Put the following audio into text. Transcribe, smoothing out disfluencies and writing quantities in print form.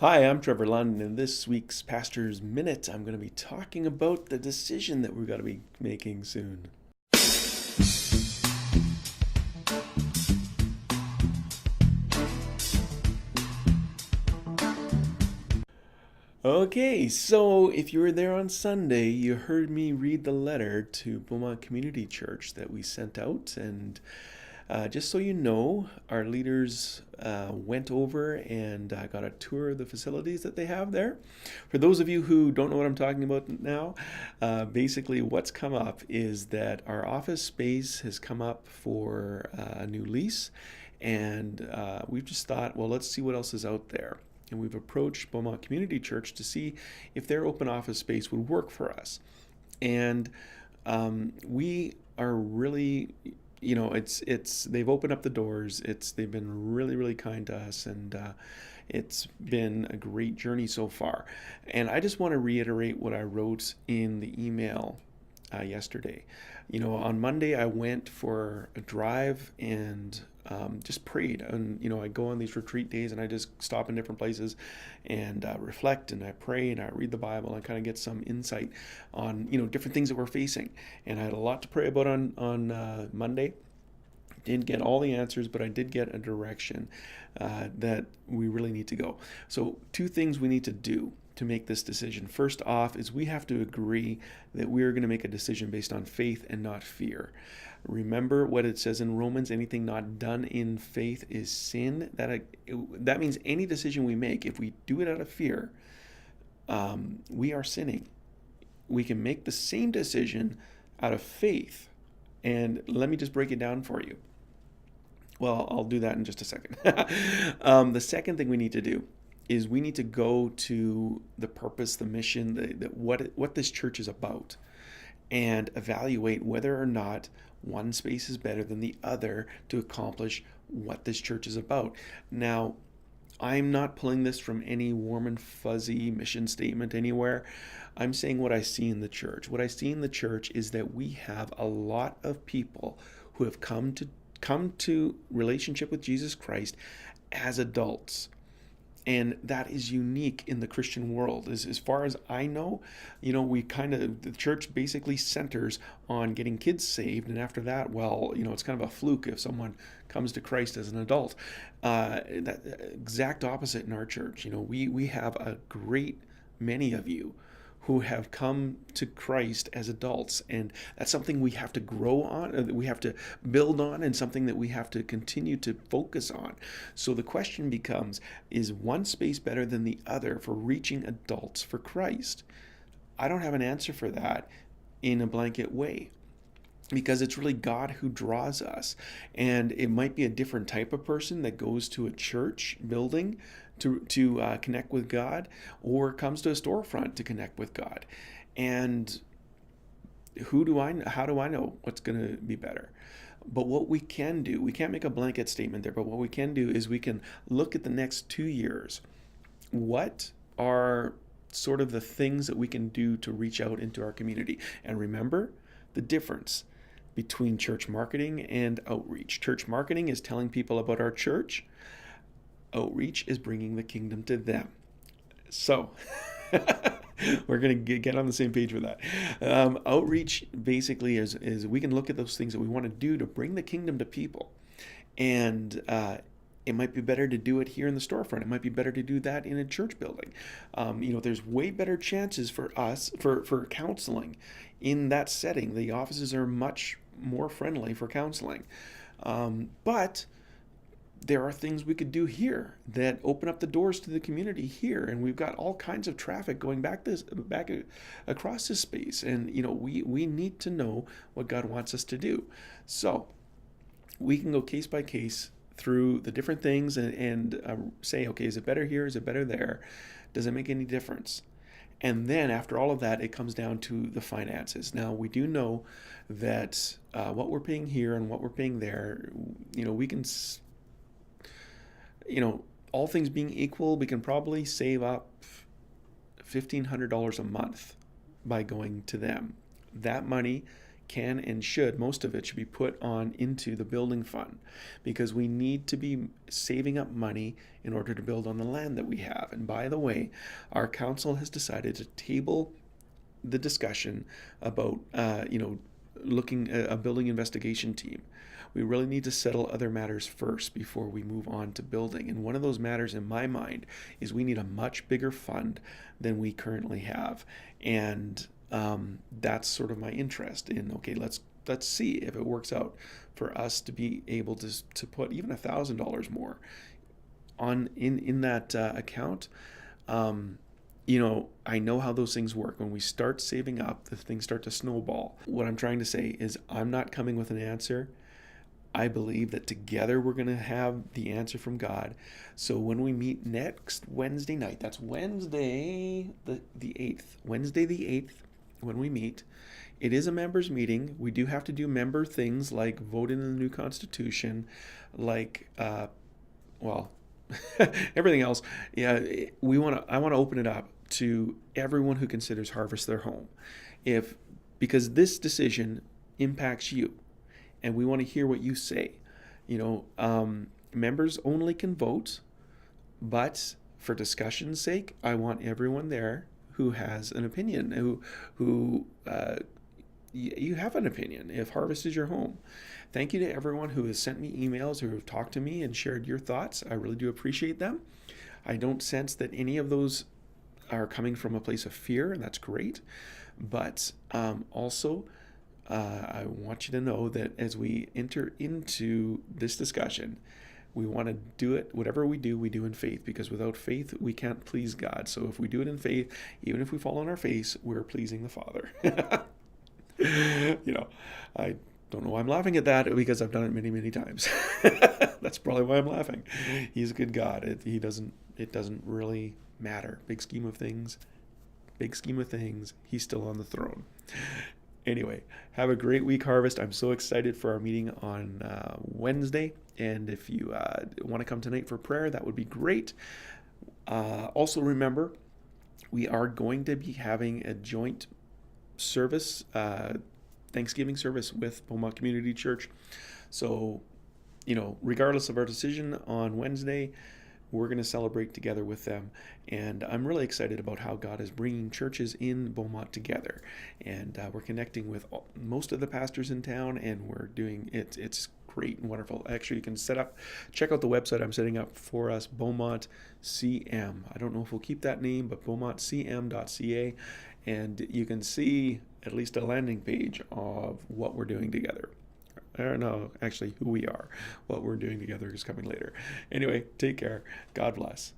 Hi, I'm Trevor Lund, and in this week's Pastor's Minute, I'm going to be talking about the decision that we're going to be making soon. Okay, so if you were there on Sunday, you heard me read the letter to Beaumont Community Church that we sent out, and just so you know, our leaders went over and got a tour of the facilities that they have there. For those of you who don't know what I'm talking about now, basically what's come up is that our office space has come up for a new lease, and we've just thought, well, let's see what else is out there. And we've approached Beaumont Community Church to see if their open office space would work for us. And we are really, it's they've opened up the doors. They've been really kind to us, and it's been a great journey so far. And I just want to reiterate what I wrote in the email yesterday. On Monday I went for a drive and just prayed. And I go on these retreat days and I just stop in different places and reflect, and I pray and I read the Bible and kind of get some insight on different things that we're facing. And I had a lot to pray about on Monday. Didn't get all the answers, but I did get a direction that we really need to go. So, two things we need to do to make this decision. First off, is we have to agree that we are going to make a decision based on faith and not fear. Remember what it says in Romans: anything not done in faith is sin. That means any decision we make, if we do it out of fear, we are sinning. We can make the same decision out of faith. And let me just break it down for you. Well, I'll do that in just a second. The second thing we need to do is we need to go to the purpose, the mission, what this church is about, and evaluate whether or not one space is better than the other to accomplish what this church is about. Now, I'm not pulling this from any warm and fuzzy mission statement anywhere. I'm saying what I see in the church. What I see in the church is that we have a lot of people who have come to relationship with Jesus Christ as adults. And that is unique in the Christian world. As far as I know, the church basically centers on getting kids saved. And after that, well, it's kind of a fluke if someone comes to Christ as an adult. That exact opposite in our church. We have a great many of you who have come to Christ as adults. And that's something we have to grow on, that we have to build on, and something that we have to continue to focus on. So the question becomes, is one space better than the other for reaching adults for Christ? I don't have an answer for that in a blanket way, because it's really God who draws us. And it might be a different type of person that goes to a church building to connect with God, or comes to a storefront to connect with God. And how do I know what's going to be better? But what we can do, we can't make a blanket statement there, but what we can do is we can look at the next 2 years. What are sort of the things that we can do to reach out into our community? And remember the difference between church marketing and outreach. Church marketing is telling people about our church. Outreach is bringing the kingdom to them. So, we're going to get on the same page with that. Outreach basically is we can look at those things that we want to do to bring the kingdom to people. And it might be better to do it here in the storefront. It might be better to do that in a church building. There's way better chances for us for counseling in that setting. The offices are much more friendly for counseling. But there are things we could do here that open up the doors to the community here, and we've got all kinds of traffic going back across this space. And we need to know what God wants us to do. So we can go case by case through the different things and say, okay, is it better here? Is it better there? Does it make any difference? And then after all of that, it comes down to the finances. Now, we do know that what we're paying here and what we're paying there, we can, all things being equal, we can probably save up $1,500 a month by going to them. That money can and should, most of it should be put on into the building fund, because we need to be saving up money in order to build on the land that we have. And by the way, our council has decided to table the discussion about, looking at a building investigation team. We really need to settle other matters first before we move on to building. And one of those matters in my mind is we need a much bigger fund than we currently have. And that's sort of my interest in, okay, let's see if it works out for us to be able to put even $1,000 more on in that account. I know how those things work. When we start saving up, the things start to snowball. What I'm trying to say is I'm not coming with an answer. I believe that together we're going to have the answer from God. So when we meet next Wednesday night, that's Wednesday the 8th. Wednesday the 8th, when we meet, it is a members meeting. We do have to do member things like vote in the new constitution, like, everything else. Yeah, I want to open it up to everyone who considers Harvest their home, because this decision impacts you, and we want to hear what you say. Members only can vote, but for discussion's sake, I want everyone there who has an opinion, who you have an opinion if Harvest is your home. Thank you to everyone who has sent me emails, who have talked to me and shared your thoughts. I really do appreciate them. I don't sense that any of those are coming from a place of fear, and that's great. But also, I want you to know that as we enter into this discussion, we want to do it, whatever we do in faith, because without faith, we can't please God. So if we do it in faith, even if we fall on our face, we're pleasing the Father. I don't know why I'm laughing at that, because I've done it many, many times. That's probably why I'm laughing. He's a good God. It doesn't really matter. Big scheme of things, he's still on the throne. Anyway, have a great week, Harvest. I'm so excited for our meeting on Wednesday. And if you want to come tonight for prayer, that would be great. Also remember, we are going to be having a joint service, Thanksgiving service with Beaumont Community Church. So, regardless of our decision on Wednesday, we're going to celebrate together with them. And I'm really excited about how God is bringing churches in Beaumont together. And we're connecting with most of the pastors in town, and we're doing it. It's great and wonderful. Actually, you can check out the website I'm setting up for us, Beaumont CM. I don't know if we'll keep that name, but beaumontcm.ca. And you can see at least a landing page of what we're doing together. I don't know, actually, who we are. What we're doing together is coming later. Anyway, take care. God bless.